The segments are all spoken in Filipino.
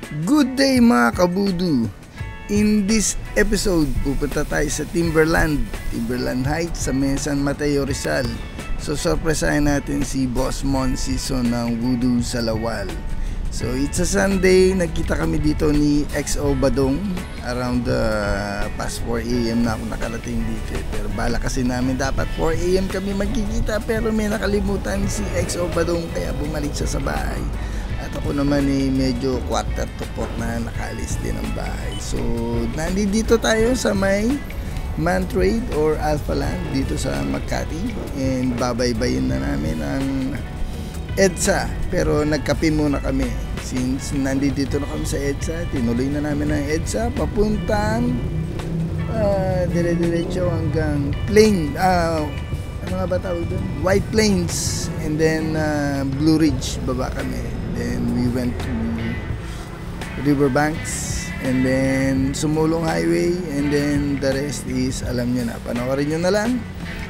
Good day mga kabudu! In this episode, pupunta tayo sa Timberland Heights sa San Mateo, Rizal. So, sorpresahin natin si Boss Mon Season ng Voodoo sa Lawal. So, it's a Sunday. Nagkita kami dito ni XO Badong. Around past 4 AM na ako nakarating dito. Pero bala kasi namin dapat 4 AM kami magkikita. Pero may nakalimutan si XO Badong kaya bumalik siya sa bahay. At ako naman medyo 3:45 na nakaalis din ang bahay. So, nandito tayo sa may Man Trade or Alpha Land dito sa Makati. And babaybayin na namin ang EDSA. Pero nagkape muna kami. Since nandito na kami sa EDSA, tinuloy na namin ang EDSA. Papuntang dire-diretso hanggang Plain. Ano nga ba tawag doon? White Plains. And then Blue Ridge. Baba kami. Then we went to Riverbanks and then Sumulong Highway and then the rest is alam nyo na, panoorin nyo na lang.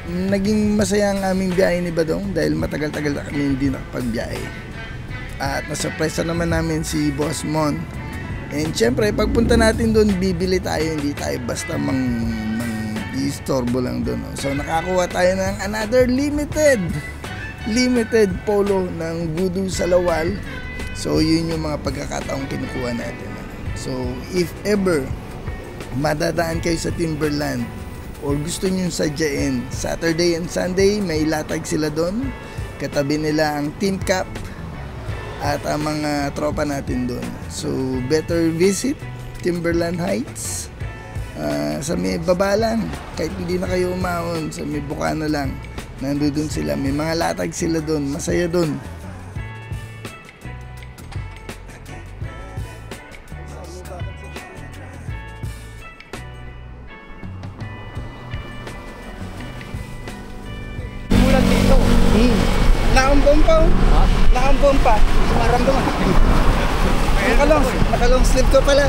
Naging masaya ang aming biyahe ni Badong dahil matagal-tagal na kami hindi nakapagbiyahe. At nasurpresa naman namin si Boss Mon. And syempre pagpunta natin doon bibili tayo, hindi tayo basta istorbo lang doon. So nakakuha tayo ng another limited polo ng Voodoo sa Lawal. So yun yung mga pagkakataong kinukuha natin. So if ever madadaan kayo sa Timberland or gusto nyo sadyain, Saturday and Sunday may latag sila doon. Katabi nila ang Team Cap at ang mga tropa natin doon. So better visit Timberland Heights. Sa may baba lang, kahit hindi na kayo umahon, sa may Bukana lang, nandoon sila, may mga latag sila doon, masaya doon. Mulan dito. Nakambong pa, Ha? nakambong pa. Maramdaman. Nakalong sleeve ko pala.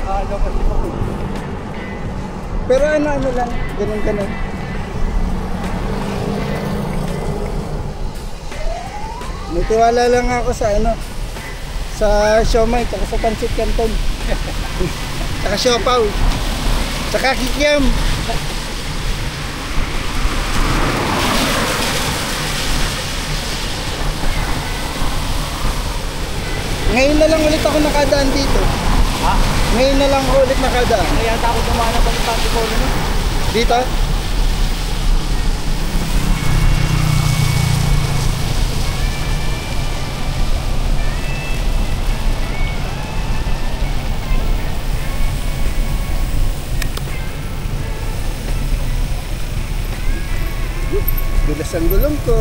Ano kasi ako. Pero ano lang, ganun. May tiwala lang ako sa sa siomay, tsaka sa pancit canton. Tsaka siopaw. Tsaka kikiam. Ngayon na lang ulit ako nakadaan dito. Ha? Ngayon na lang ako ulit nakadaan. Kaya ako dumana pa ng Pantipolo no? Dito? Dulas ang gulong ko.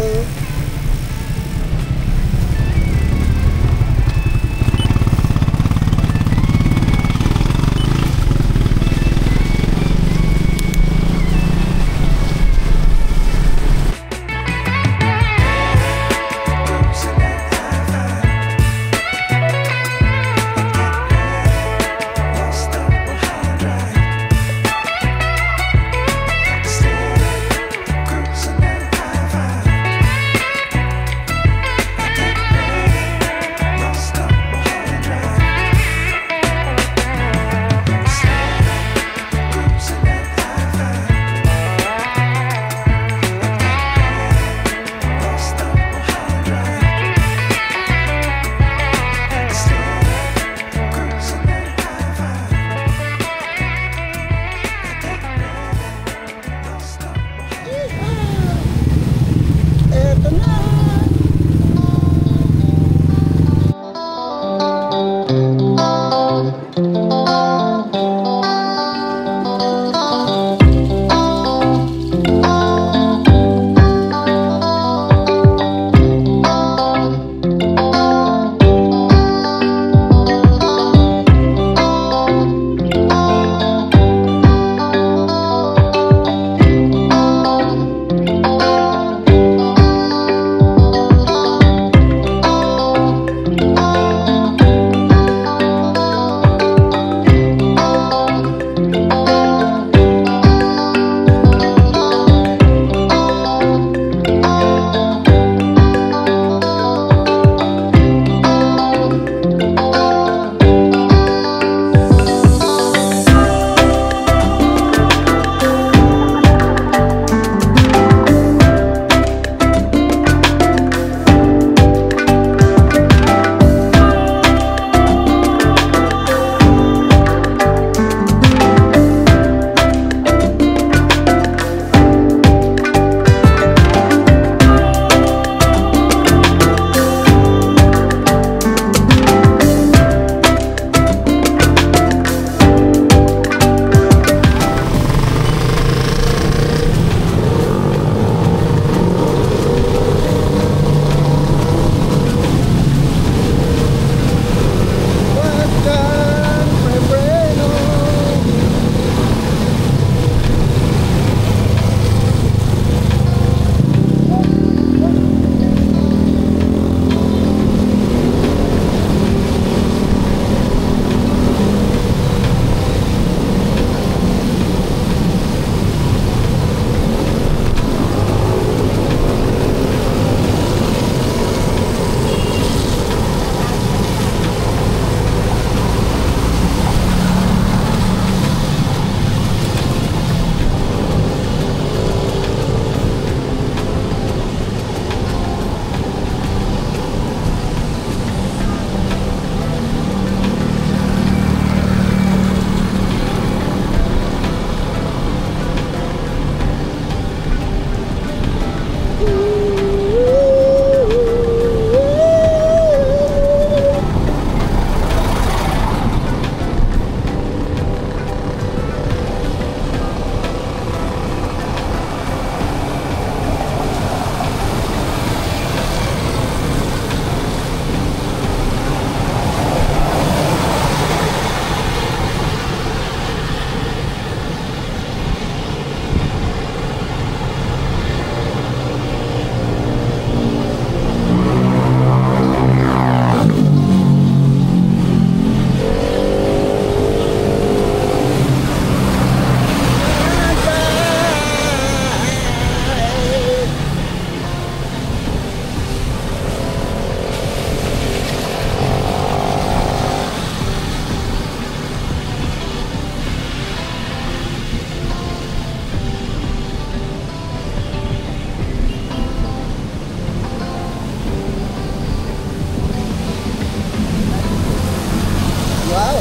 Wow!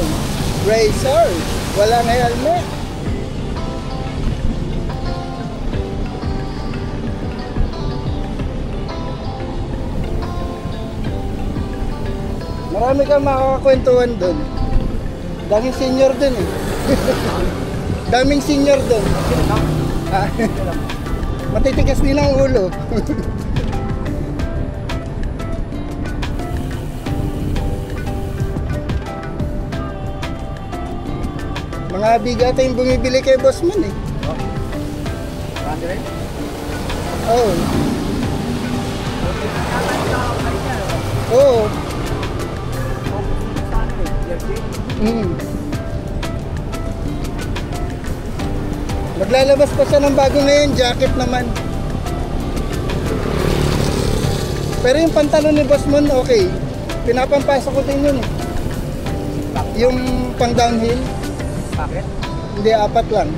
Racer! Walang helmet! Marami kang makakakwentuhan doon. Daming senior doon eh. Daming senior doon. Ah, matitigas din ang ulo. Mga bigata yung bumibili kay Bossman eh. Marami rin. Oo. Oo. Maglalabas pa siya ng bago ngayon, jacket naman. Pero yung pantalon ni Bossman, okay. Pinapampasok ko din yun eh. Yung pang downhill. Bakit? Hindi, 4 lang.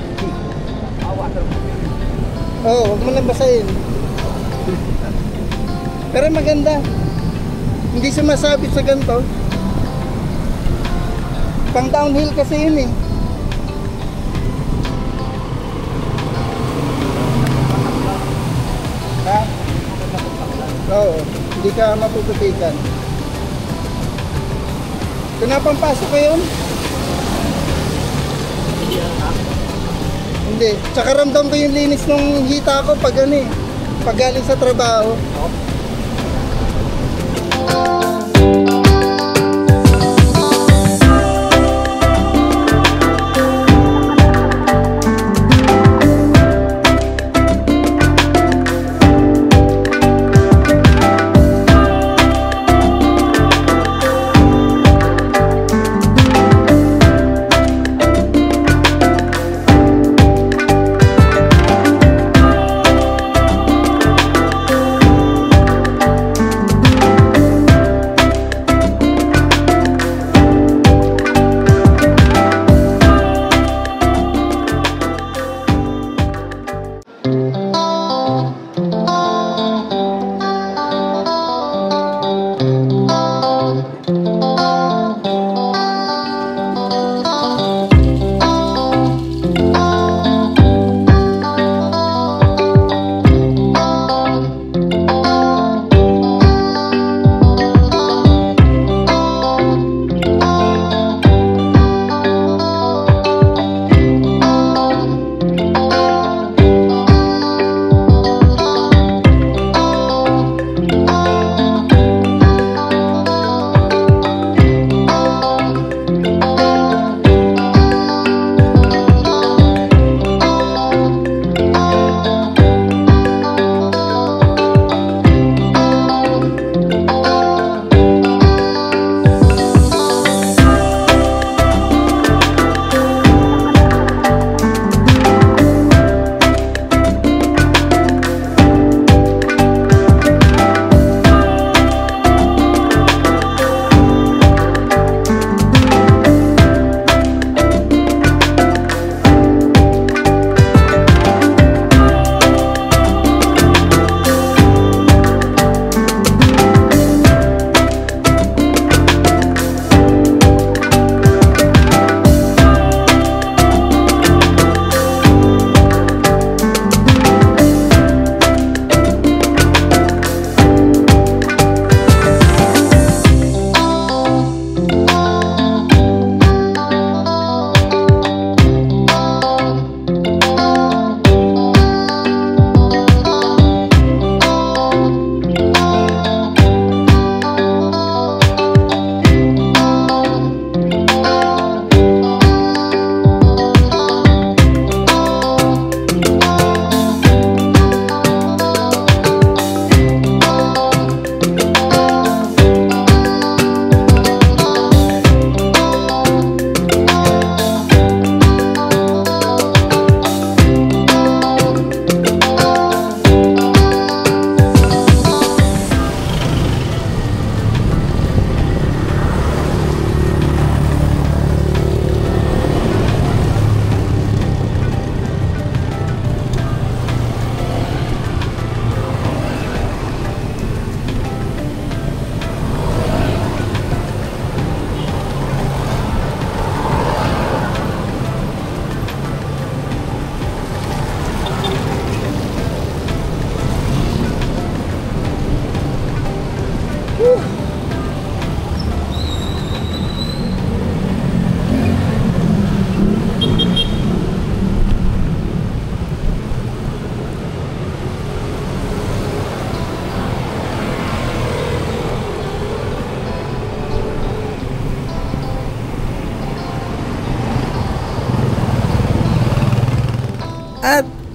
Waterproof yun. Oo, huwag mo lang basahin. Pero maganda. Hindi sumasabit sa ganito. Pang downhill kasi yun eh. Ha? Oo, hindi ka mapuputikan. Pinapampasok ko yun? Hindi. Tsaka ramdam ko yung linis ng hita ko pag ano eh. Pag galing sa trabaho.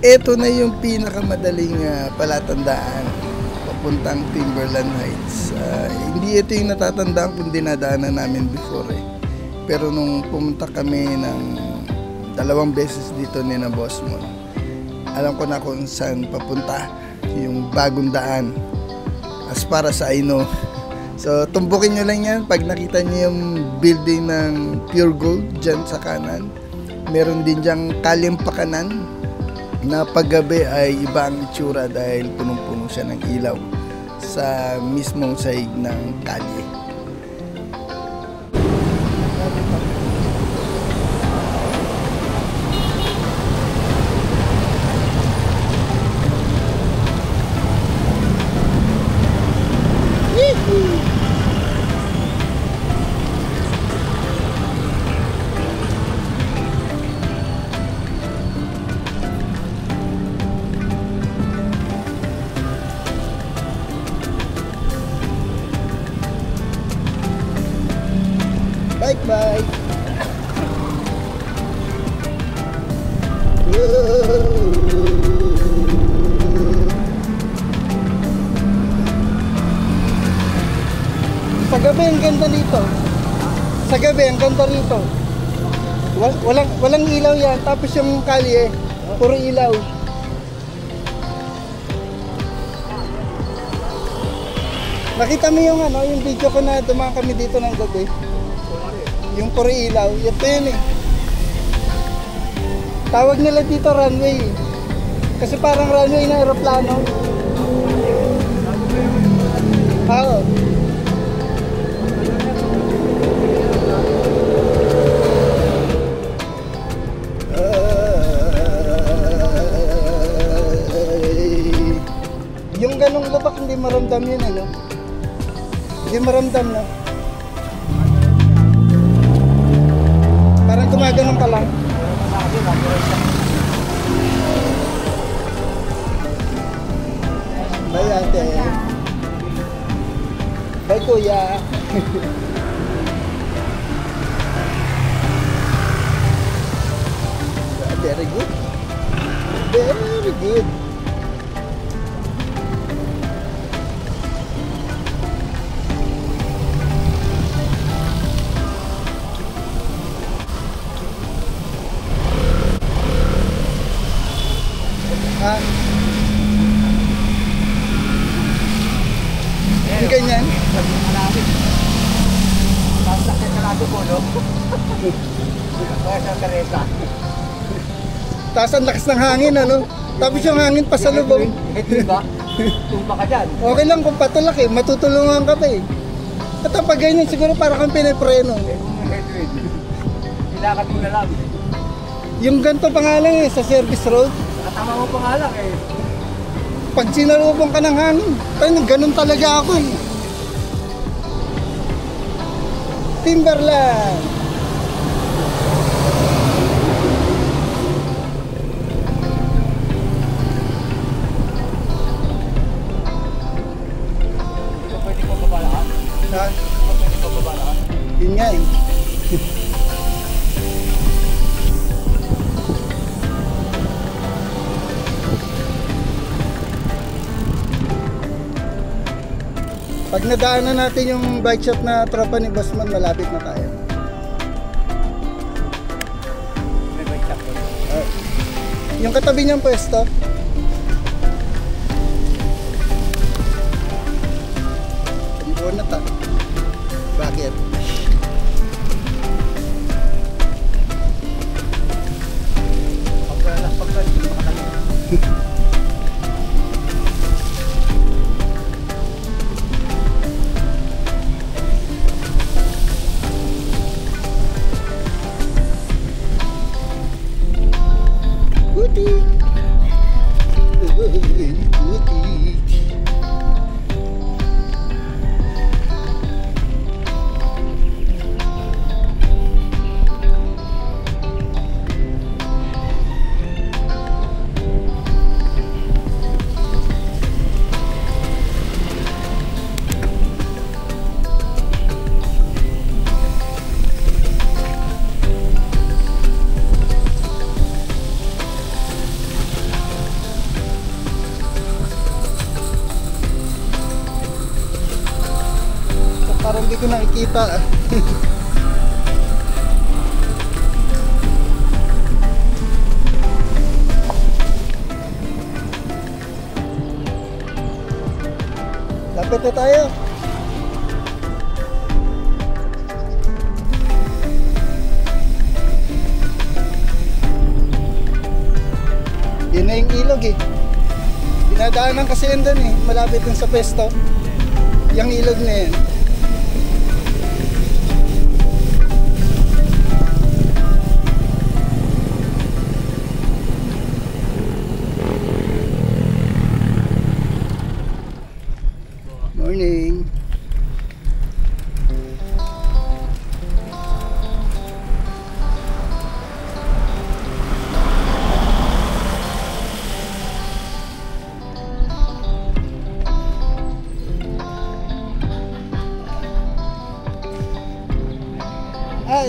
Ito na yung pinakamadaling palatandaan papuntang Timberland Heights. Hindi ito yung natatandaan kung dinadaanan namin before eh. Pero nung pumunta kami ng 2 beses dito ni na Boss Mon, alam ko na kung saan papunta yung bagong daan as para sa I know. So tumbukin nyo lang yan pag nakita nyo yung building ng Pure Gold dyan sa kanan. Meron din dyang Kalyeng Pakanan na paggabi ay iba ang itsura dahil punong-puno siya ng ilaw sa mismong sahig ng kalye. Bye. Sa gabi ang ganda dito. Sa gabi ang ganda rito. Walang ilaw yan. Tapos yung kalye, puro ilaw. Nakita mo yung yung video ko na dumaan kami dito ng gabi. Yung puro ilaw, ito yun eh. Tawag nila dito runway. Kasi parang runway na aeroplano. Oo. Yung ganong lubak hindi maramdam yun ano. Hindi maramdam na. Parang gumaganong ka lang. Bye ate. Bye kuya. Very good. Very good. Yung ganyan? Sasakit ka natin po, no? Kaya sa Teresa. Taas ang lakas ng hangin, ano? Tapos yung hangin pasalubong. Diba? Tumpa ka dyan. Okay lang kung patulak eh, matutulungan ka pa eh. At pag ganyan siguro para kang pinipreno. Headwind. Ilakad mo na lang. Yung ganito pangalan eh, sa service road. Nakatama mo pa nga lang eh. Pag sinalubong ka ng hangin, parang ganun talaga ako eh. Timberland. Hindi ko pwede ko babalaan. Ha? Hindi ko pwede ko babalaan. Yun nga eh. Pag nadaanan natin yung bike shop na tropa ni Boss Mon, malapit na tayo. May bike shop ko. Yung katabi niyang pwesto. Hindi na ta. Bakit? Pagka hindi makakalimutan. ko nakikita. Lapit na tayo. Yun na yung ilog eh. Dinadaanan kasi yun doon eh. Malapit dun sa pesto. Yung ilog na yun. Morning.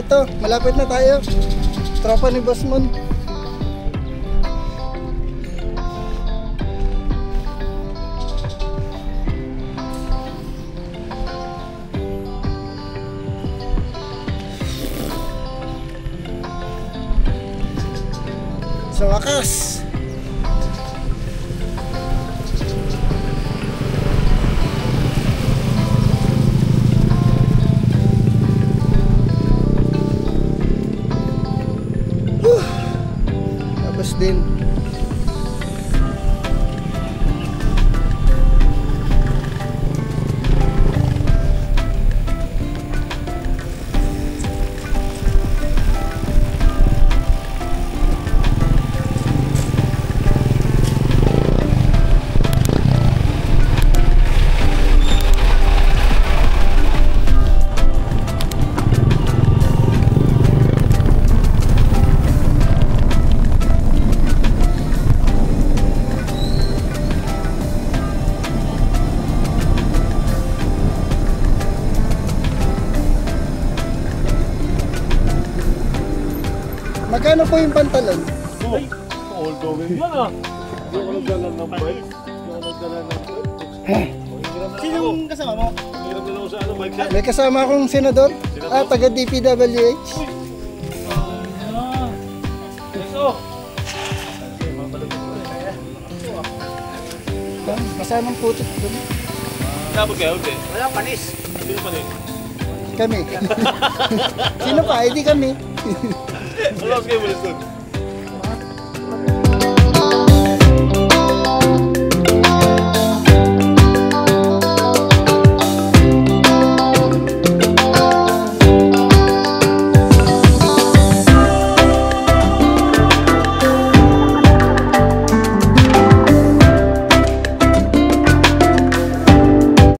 Ito, malapit na tayo. Tropa ni Boss Mon. Sa wakas. Tapos din. Magkano po yung pantalon? Ay, all going yan ah. Hindi ako nagdala ng bike. Hindi ako nagdala ng bike. Sinong kasama mo? Hirap din ako sa ano, bike set. May kasama akong senador. Taga DPWH. Eso! Kasamang putik doon. Tapos kayo, okay? Wala, panis. Sino pa rin? Kami. Sino pa? Hindi kami. Ano kayo ulit doon?